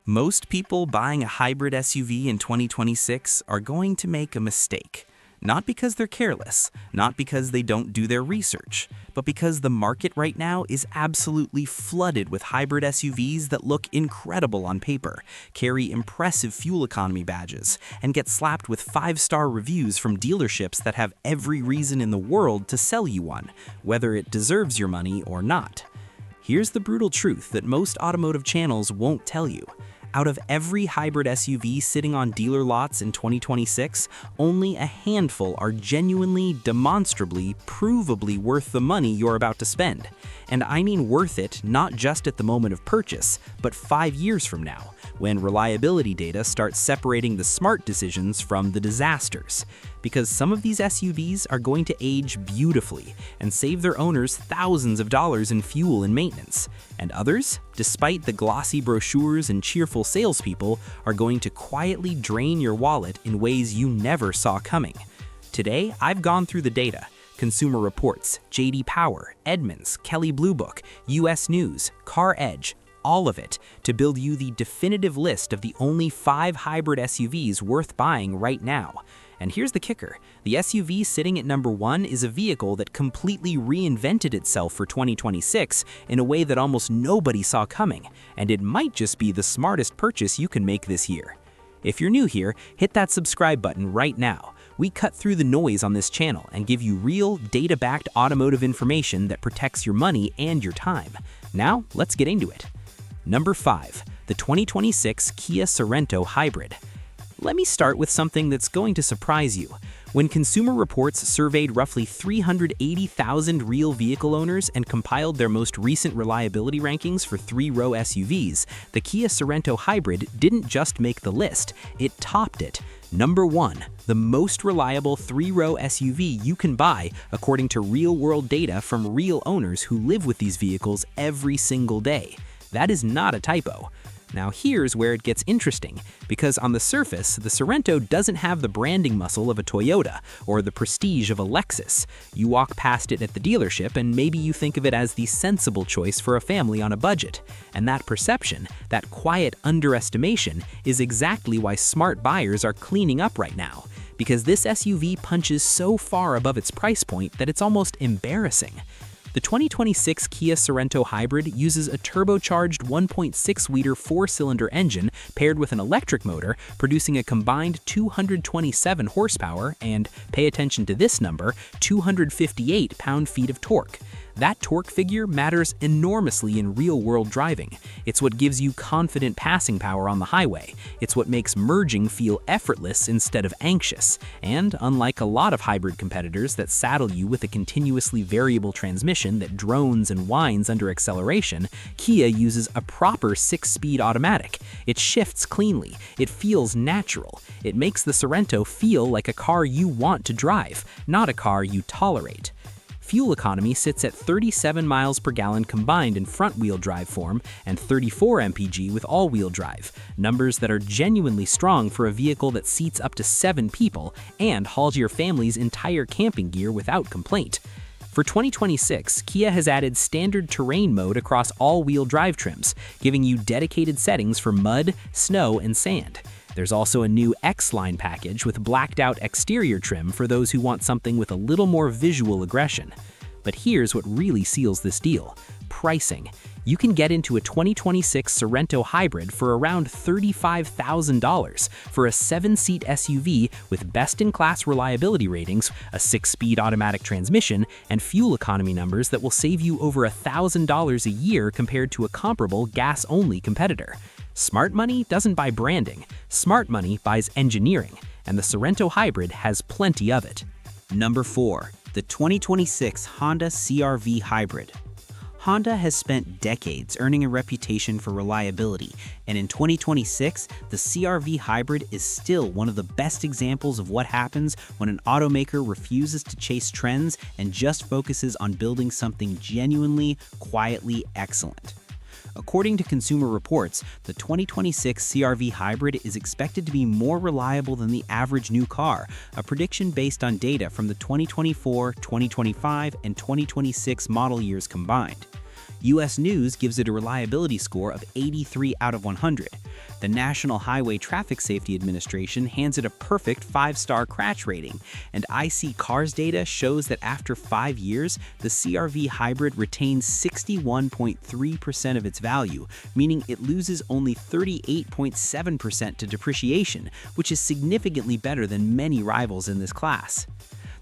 Most people buying a hybrid SUV in 2026 are going to make a mistake. Not because they're careless, not because they don't do their research, but because the market right now is absolutely flooded with hybrid SUVs that look incredible on paper, carry impressive fuel economy badges, and get slapped with 5-star reviews from dealerships that have every reason in the world to sell you one, whether it deserves your money or not. Here's the brutal truth that most automotive channels won't tell you. Out of every hybrid SUV sitting on dealer lots in 2026, only a handful are genuinely, demonstrably, provably worth the money you're about to spend. And I mean worth it not just at the moment of purchase, but 5 years from now, when reliability data starts separating the smart decisions from the disasters. Because some of these SUVs are going to age beautifully and save their owners thousands of dollars in fuel and maintenance. And others, despite the glossy brochures and cheerful salespeople, are going to quietly drain your wallet in ways you never saw coming. Today, I've gone through the data. Consumer Reports, J.D. Power, Edmunds, Kelley Blue Book, US News, Car Edge, all of it, to build you the definitive list of the only 5 hybrid SUVs worth buying right now. And here's the kicker. The SUV sitting at number 1 is a vehicle that completely reinvented itself for 2026 in a way that almost nobody saw coming, and it might just be the smartest purchase you can make this year. If you're new here, hit that subscribe button right now. We cut through the noise on this channel and give you real, data-backed automotive information that protects your money and your time. Now, let's get into it. Number 5, the 2026 Kia Sorento Hybrid. Let me start with something that's going to surprise you. When Consumer Reports surveyed roughly 380,000 real vehicle owners and compiled their most recent reliability rankings for 3-row SUVs, the Kia Sorento Hybrid didn't just make the list, it topped it. Number 1, the most reliable 3-row SUV you can buy according to real-world data from real owners who live with these vehicles every single day. That is not a typo. Now here's where it gets interesting, because on the surface, the Sorento doesn't have the branding muscle of a Toyota or the prestige of a Lexus. You walk past it at the dealership and maybe you think of it as the sensible choice for a family on a budget. And that perception, that quiet underestimation, is exactly why smart buyers are cleaning up right now. Because this SUV punches so far above its price point that it's almost embarrassing. The 2026 Kia Sorento Hybrid uses a turbocharged 1.6-liter 4-cylinder engine paired with an electric motor, producing a combined 227 horsepower and, pay attention to this number, 258 pound-feet of torque. That torque figure matters enormously in real-world driving. It's what gives you confident passing power on the highway. It's what makes merging feel effortless instead of anxious. And unlike a lot of hybrid competitors that saddle you with a continuously variable transmission that drones and whines under acceleration, Kia uses a proper 6-speed automatic. It shifts cleanly. It feels natural. It makes the Sorento feel like a car you want to drive, not a car you tolerate. Fuel economy sits at 37 miles per gallon combined in front-wheel drive form and 34 mpg with all-wheel drive, numbers that are genuinely strong for a vehicle that seats up to 7 people and hauls your family's entire camping gear without complaint. For 2026, Kia has added standard terrain mode across all-wheel drive trims, giving you dedicated settings for mud, snow, and sand. There's also a new X-Line package with blacked-out exterior trim for those who want something with a little more visual aggression. But here's what really seals this deal: pricing. You can get into a 2026 Sorento Hybrid for around $35,000 for a 7-seat SUV with best-in-class reliability ratings, a 6-speed automatic transmission, and fuel economy numbers that will save you over $1,000 a year compared to a comparable gas-only competitor. Smart money doesn't buy branding. Smart money buys engineering, and the Sorento Hybrid has plenty of it. Number 4, the 2026 Honda CR-V Hybrid. Honda has spent decades earning a reputation for reliability, and in 2026, the CR-V Hybrid is still one of the best examples of what happens when an automaker refuses to chase trends and just focuses on building something genuinely, quietly excellent. According to Consumer Reports, the 2026 CR-V Hybrid is expected to be more reliable than the average new car, a prediction based on data from the 2024, 2025, and 2026 model years combined. US News gives it a reliability score of 83 out of 100. The National Highway Traffic Safety Administration hands it a perfect 5-star crash rating, and IC-Cars data shows that after 5 years, the CR-V Hybrid retains 61.3% of its value, meaning it loses only 38.7% to depreciation, which is significantly better than many rivals in this class.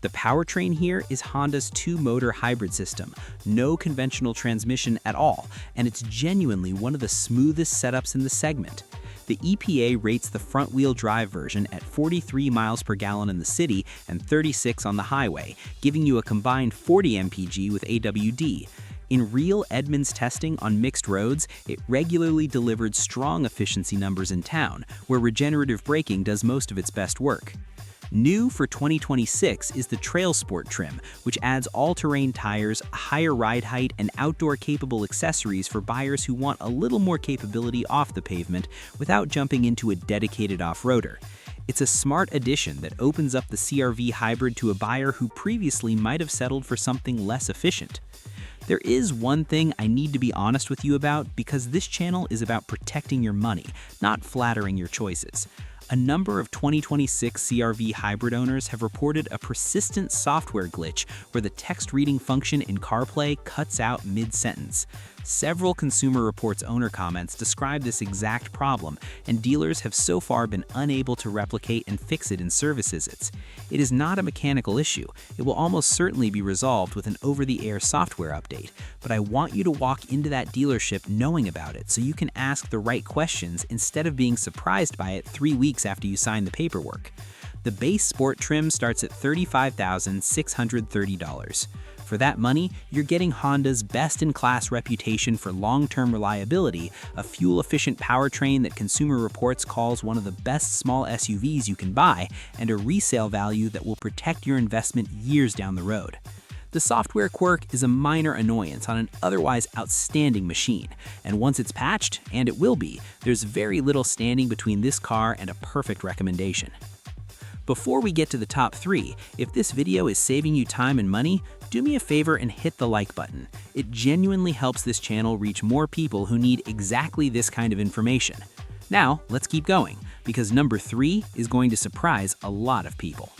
The powertrain here is Honda's 2-motor hybrid system, no conventional transmission at all, and it's genuinely one of the smoothest setups in the segment. The EPA rates the front-wheel drive version at 43 miles per gallon in the city and 36 on the highway, giving you a combined 40 mpg with AWD. In real Edmunds testing on mixed roads, it regularly delivered strong efficiency numbers in town, where regenerative braking does most of its best work. New for 2026 is the Trail Sport trim, which adds all-terrain tires, a higher ride height, and outdoor-capable accessories for buyers who want a little more capability off the pavement without jumping into a dedicated off-roader. It's a smart addition that opens up the CR-V Hybrid to a buyer who previously might have settled for something less efficient. There is one thing I need to be honest with you about, because this channel is about protecting your money, not flattering your choices. A number of 2026 CR-V Hybrid owners have reported a persistent software glitch where the text reading function in CarPlay cuts out mid-sentence. Several Consumer Reports owner comments describe this exact problem, and dealers have so far been unable to replicate and fix it in service visits. It is not a mechanical issue. It will almost certainly be resolved with an over-the-air software update, but I want you to walk into that dealership knowing about it so you can ask the right questions instead of being surprised by it 3 weeks after you sign the paperwork. The base sport trim starts at $35,630. For that money, you're getting Honda's best-in-class reputation for long-term reliability, a fuel-efficient powertrain that Consumer Reports calls one of the best small SUVs you can buy, and a resale value that will protect your investment years down the road. The software quirk is a minor annoyance on an otherwise outstanding machine, and once it's patched, and it will be, there's very little standing between this car and a perfect recommendation. Before we get to the top 3, if this video is saving you time and money, do me a favor and hit the like button. It genuinely helps this channel reach more people who need exactly this kind of information. Now, let's keep going, because number 3 is going to surprise a lot of people.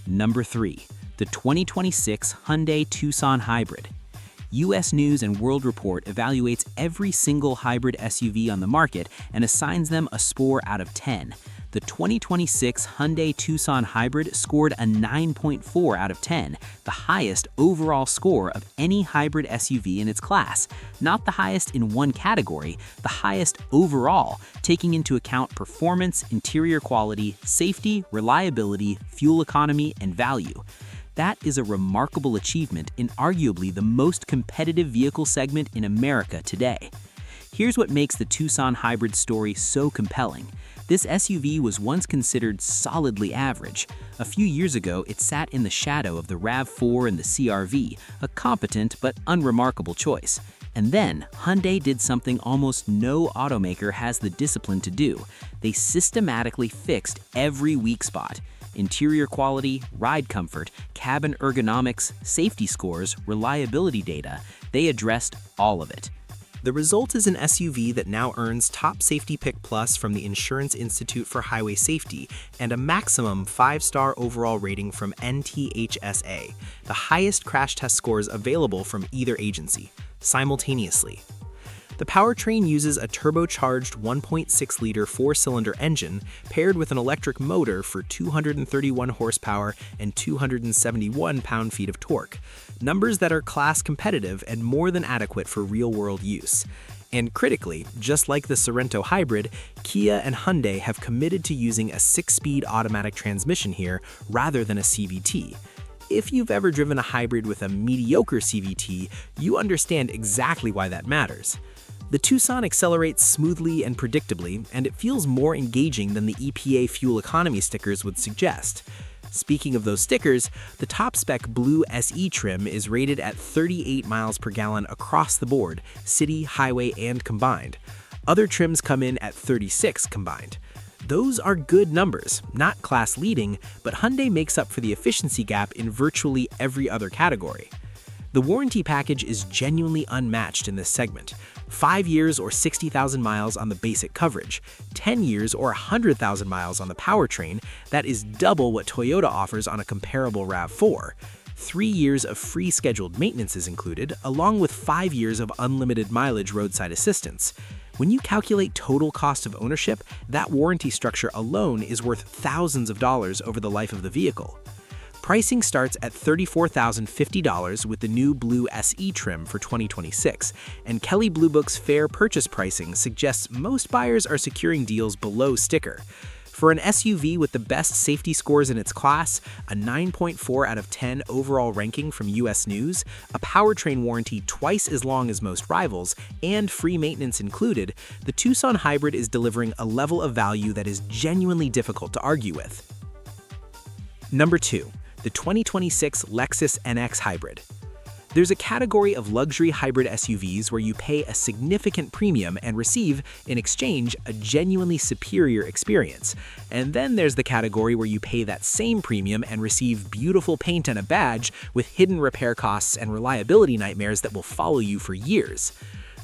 Number 3, the 2026 Hyundai Tucson Hybrid. US News and World Report evaluates every single hybrid SUV on the market and assigns them a score out of 10. The 2026 Hyundai Tucson Hybrid scored a 9.4 out of 10, the highest overall score of any hybrid SUV in its class. Not the highest in one category, the highest overall, taking into account performance, interior quality, safety, reliability, fuel economy, and value. That is a remarkable achievement in arguably the most competitive vehicle segment in America today. Here's what makes the Tucson Hybrid story so compelling. This SUV was once considered solidly average. A few years ago, it sat in the shadow of the RAV4 and the CR-V, a competent but unremarkable choice. And then, Hyundai did something almost no automaker has the discipline to do. They systematically fixed every weak spot. Interior quality, ride comfort, cabin ergonomics, safety scores, reliability data, they addressed all of it. The result is an SUV that now earns Top Safety Pick Plus from the Insurance Institute for Highway Safety and a maximum 5-star overall rating from NTHSA, the highest crash test scores available from either agency, simultaneously. The powertrain uses a turbocharged 1.6-liter 4-cylinder engine paired with an electric motor for 231 horsepower and 271 pound-feet of torque, numbers that are class competitive and more than adequate for real-world use. And critically, just like the Sorento Hybrid, Kia and Hyundai have committed to using a 6-speed automatic transmission here rather than a CVT. If you've ever driven a hybrid with a mediocre CVT, you understand exactly why that matters. The Tucson accelerates smoothly and predictably, and it feels more engaging than the EPA fuel economy stickers would suggest. Speaking of those stickers, the top-spec Blue SE trim is rated at 38 miles per gallon across the board, city, highway, and combined. Other trims come in at 36 combined. Those are good numbers, not class-leading, but Hyundai makes up for the efficiency gap in virtually every other category. The warranty package is genuinely unmatched in this segment. 5 years or 60,000 miles on the basic coverage, 10 years or 100,000 miles on the powertrain, that is double what Toyota offers on a comparable RAV4. 3 years of free scheduled maintenance is included, along with 5 years of unlimited mileage roadside assistance. When you calculate total cost of ownership, that warranty structure alone is worth thousands of dollars over the life of the vehicle. Pricing starts at $34,050 with the new Blue SE trim for 2026, and Kelley Blue Book's fair purchase pricing suggests most buyers are securing deals below sticker. For an SUV with the best safety scores in its class, a 9.4 out of 10 overall ranking from US News, a powertrain warranty twice as long as most rivals, and free maintenance included, the Tucson Hybrid is delivering a level of value that is genuinely difficult to argue with. Number 2. The 2026 Lexus NX Hybrid. There's a category of luxury hybrid SUVs where you pay a significant premium and receive, in exchange, a genuinely superior experience. And then there's the category where you pay that same premium and receive beautiful paint and a badge with hidden repair costs and reliability nightmares that will follow you for years.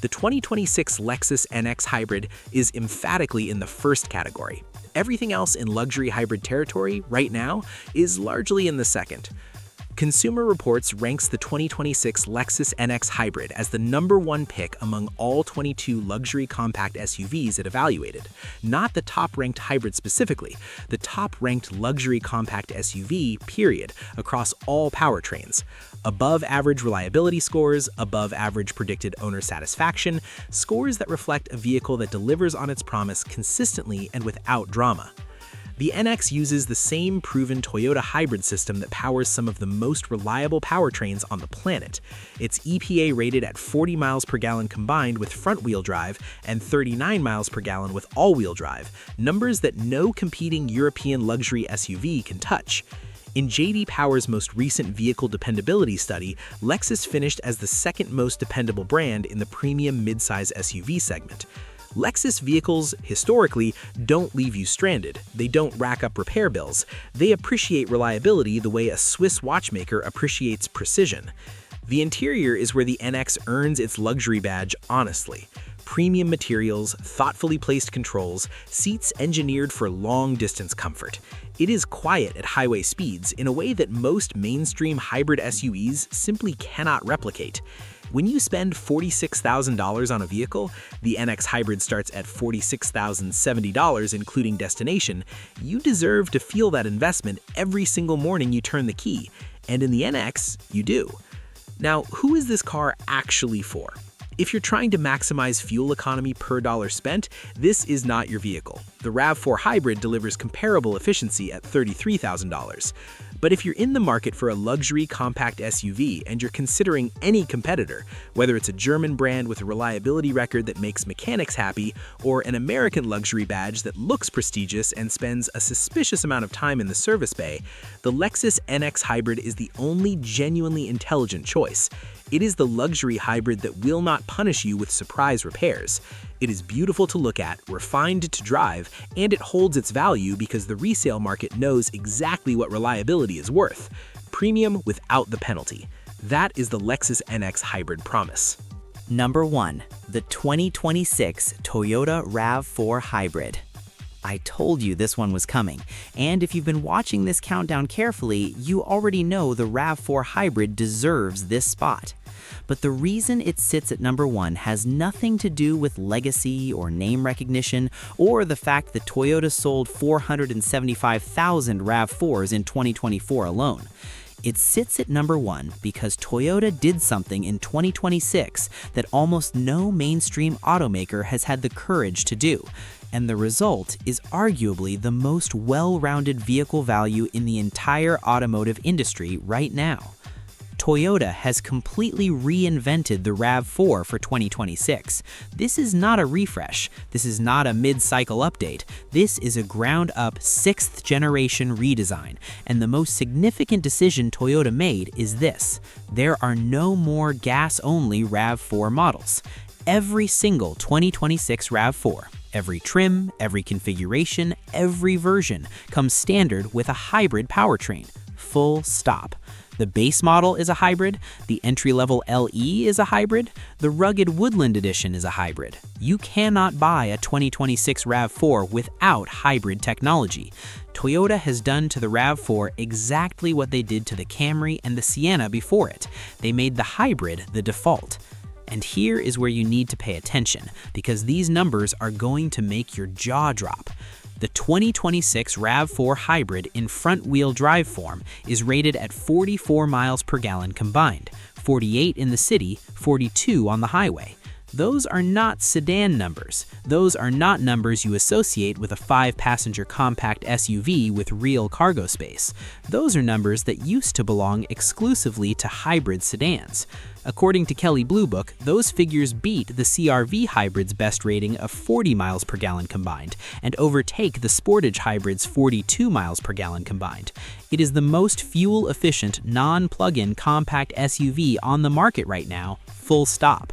The 2026 Lexus NX Hybrid is emphatically in the first category. Everything else in luxury hybrid territory, right now, is largely in the second. Consumer Reports ranks the 2026 Lexus NX Hybrid as the #1 pick among all 22 luxury compact SUVs it evaluated. Not the top-ranked hybrid specifically, the top-ranked luxury compact SUV, period, across all powertrains. Above-average reliability scores, above-average predicted owner satisfaction, scores that reflect a vehicle that delivers on its promise consistently and without drama. The NX uses the same proven Toyota hybrid system that powers some of the most reliable powertrains on the planet. It's EPA rated at 40 miles per gallon combined with front-wheel drive and 39 miles per gallon with all-wheel drive, numbers that no competing European luxury SUV can touch. In J.D. Power's most recent vehicle dependability study, Lexus finished as the second most dependable brand in the premium midsize SUV segment. Lexus vehicles, historically, don't leave you stranded. They don't rack up repair bills. They appreciate reliability the way a Swiss watchmaker appreciates precision. The interior is where the NX earns its luxury badge honestly. Premium materials, thoughtfully placed controls, seats engineered for long-distance comfort. It is quiet at highway speeds in a way that most mainstream hybrid SUVs simply cannot replicate. When you spend $46,000 on a vehicle, the NX Hybrid starts at $46,070 including destination, you deserve to feel that investment every single morning you turn the key, and in the NX, you do. Now, who is this car actually for? If you're trying to maximize fuel economy per dollar spent, this is not your vehicle. The RAV4 Hybrid delivers comparable efficiency at $33,000. But if you're in the market for a luxury compact SUV and you're considering any competitor, whether it's a German brand with a reliability record that makes mechanics happy, or an American luxury badge that looks prestigious and spends a suspicious amount of time in the service bay, the Lexus NX Hybrid is the only genuinely intelligent choice. It is the luxury hybrid that will not punish you with surprise repairs. It is beautiful to look at, refined to drive, and it holds its value because the resale market knows exactly what reliability is worth. Premium without the penalty. That is the Lexus NX Hybrid promise. Number 1. The 2026 Toyota RAV4 Hybrid. I told you this one was coming, and if you've been watching this countdown carefully, you already know the RAV4 Hybrid deserves this spot. But the reason it sits at number 1 has nothing to do with legacy or name recognition or the fact that Toyota sold 475,000 RAV4s in 2024 alone. It sits at number 1 because Toyota did something in 2026 that almost no mainstream automaker has had the courage to do, and the result is arguably the most well-rounded vehicle value in the entire automotive industry right now. Toyota has completely reinvented the RAV4 for 2026. This is not a refresh. This is not a mid-cycle update. This is a ground-up 6th-generation redesign. And the most significant decision Toyota made is this: there are no more gas-only RAV4 models. Every single 2026 RAV4, every trim, every configuration, every version comes standard with a hybrid powertrain. Full stop. The base model is a hybrid, the entry-level LE is a hybrid, the rugged Woodland Edition is a hybrid. You cannot buy a 2026 RAV4 without hybrid technology. Toyota has done to the RAV4 exactly what they did to the Camry and the Sienna before it. They made the hybrid the default. And here is where you need to pay attention, because these numbers are going to make your jaw drop. The 2026 RAV4 Hybrid in front-wheel drive form is rated at 44 miles per gallon combined, 48 in the city, 42 on the highway. Those are not sedan numbers. Those are not numbers you associate with a 5-passenger compact SUV with real cargo space. Those are numbers that used to belong exclusively to hybrid sedans. According to Kelley Blue Book, those figures beat the CR-V Hybrid's best rating of 40 miles per gallon combined and overtake the Sportage Hybrid's 42 miles per gallon combined. It is the most fuel-efficient, non-plug-in compact SUV on the market right now, full stop.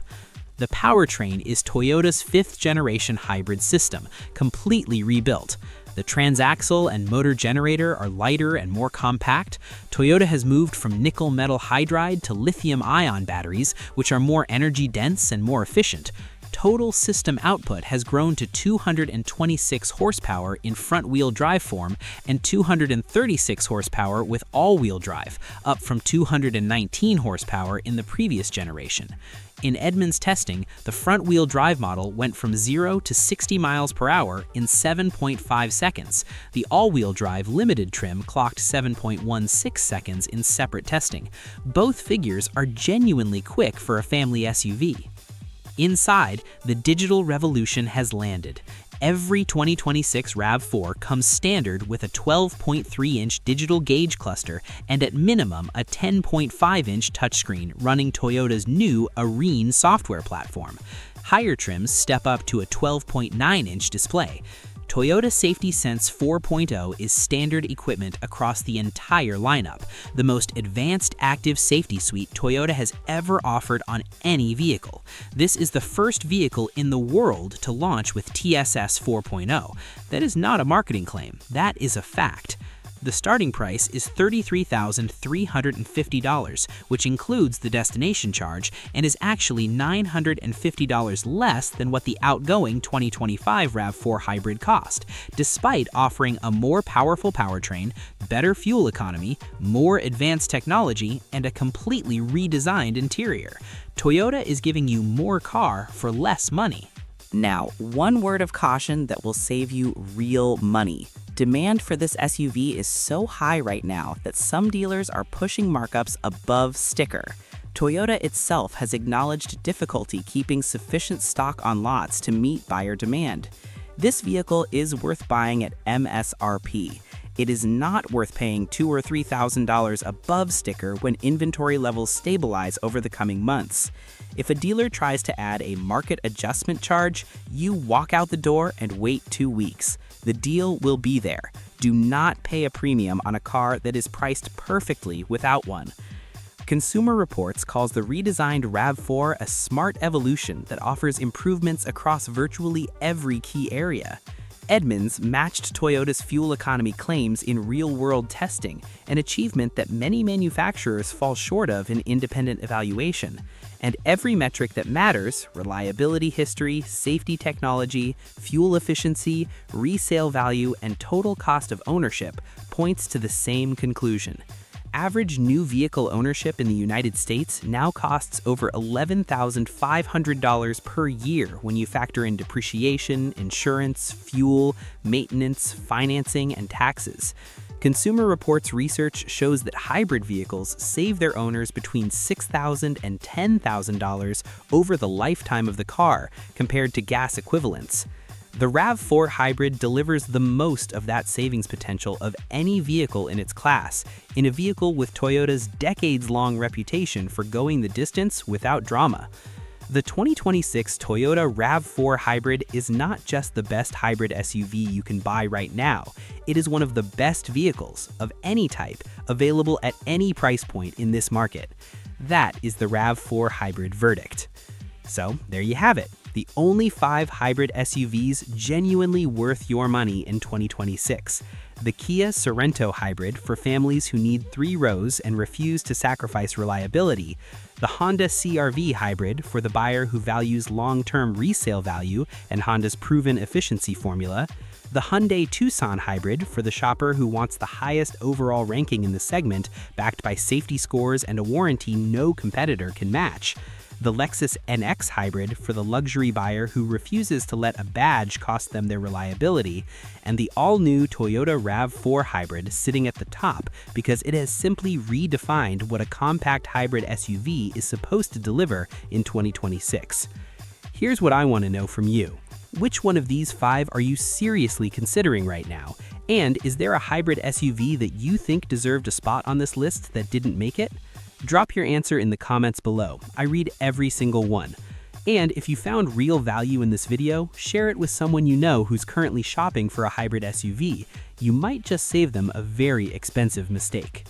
The powertrain is Toyota's 5th-generation hybrid system, completely rebuilt. The transaxle and motor generator are lighter and more compact. Toyota has moved from nickel metal hydride to lithium-ion batteries, which are more energy-dense and more efficient. Total system output has grown to 226 horsepower in front-wheel drive form and 236 horsepower with all-wheel drive, up from 219 horsepower in the previous generation. In Edmunds testing, the front-wheel drive model went from 0 to 60 miles per hour in 7.5 seconds. The all-wheel drive limited trim clocked 7.16 seconds in separate testing. Both figures are genuinely quick for a family SUV. Inside, the digital revolution has landed. Every 2026 RAV4 comes standard with a 12.3-inch digital gauge cluster and at minimum a 10.5-inch touchscreen running Toyota's new Arene software platform. Higher trims step up to a 12.9-inch display. Toyota Safety Sense 4.0 is standard equipment across the entire lineup, the most advanced active safety suite Toyota has ever offered on any vehicle. This is the first vehicle in the world to launch with TSS 4.0. That is not a marketing claim, that is a fact. The starting price is $33,350, which includes the destination charge and is actually $950 less than what the outgoing 2025 RAV4 Hybrid cost, despite offering a more powerful powertrain, better fuel economy, more advanced technology, and a completely redesigned interior. Toyota is giving you more car for less money. Now, one word of caution that will save you real money. Demand for this SUV is so high right now that some dealers are pushing markups above sticker. Toyota itself has acknowledged difficulty keeping sufficient stock on lots to meet buyer demand. This vehicle is worth buying at MSRP. It is not worth paying $2,000 or $3,000 above sticker when inventory levels stabilize over the coming months. If a dealer tries to add a market adjustment charge, you walk out the door and wait 2 weeks. The deal will be there. Do not pay a premium on a car that is priced perfectly without one. Consumer Reports calls the redesigned RAV4 a smart evolution that offers improvements across virtually every key area. Edmunds matched Toyota's fuel economy claims in real-world testing, an achievement that many manufacturers fall short of in independent evaluation. And every metric that matters, reliability history, safety technology, fuel efficiency, resale value, and total cost of ownership, points to the same conclusion. Average new vehicle ownership in the United States now costs over $11,500 per year when you factor in depreciation, insurance, fuel, maintenance, financing, and taxes. Consumer Reports research shows that hybrid vehicles save their owners between $6,000 and $10,000 over the lifetime of the car compared to gas equivalents. The RAV4 Hybrid delivers the most of that savings potential of any vehicle in its class, in a vehicle with Toyota's decades-long reputation for going the distance without drama. The 2026 Toyota RAV4 Hybrid is not just the best hybrid SUV you can buy right now, it is one of the best vehicles of any type available at any price point in this market. That is the RAV4 Hybrid verdict. So there you have it. the only 5 hybrid SUVs genuinely worth your money in 2026. The Kia Sorento Hybrid for families who need 3 rows and refuse to sacrifice reliability. The Honda CR-V Hybrid for the buyer who values long-term resale value and Honda's proven efficiency formula. The Hyundai Tucson Hybrid for the shopper who wants the highest overall ranking in the segment, backed by safety scores and a warranty no competitor can match. The Lexus NX Hybrid for the luxury buyer who refuses to let a badge cost them their reliability, and the all-new Toyota RAV4 Hybrid sitting at the top because it has simply redefined what a compact hybrid SUV is supposed to deliver in 2026. Here's what I want to know from you. Which one of these 5 are you seriously considering right now? And is there a hybrid SUV that you think deserved a spot on this list that didn't make it? Drop your answer in the comments below. I read every single one. And if you found real value in this video, share it with someone you know who's currently shopping for a hybrid SUV. You might just save them a very expensive mistake.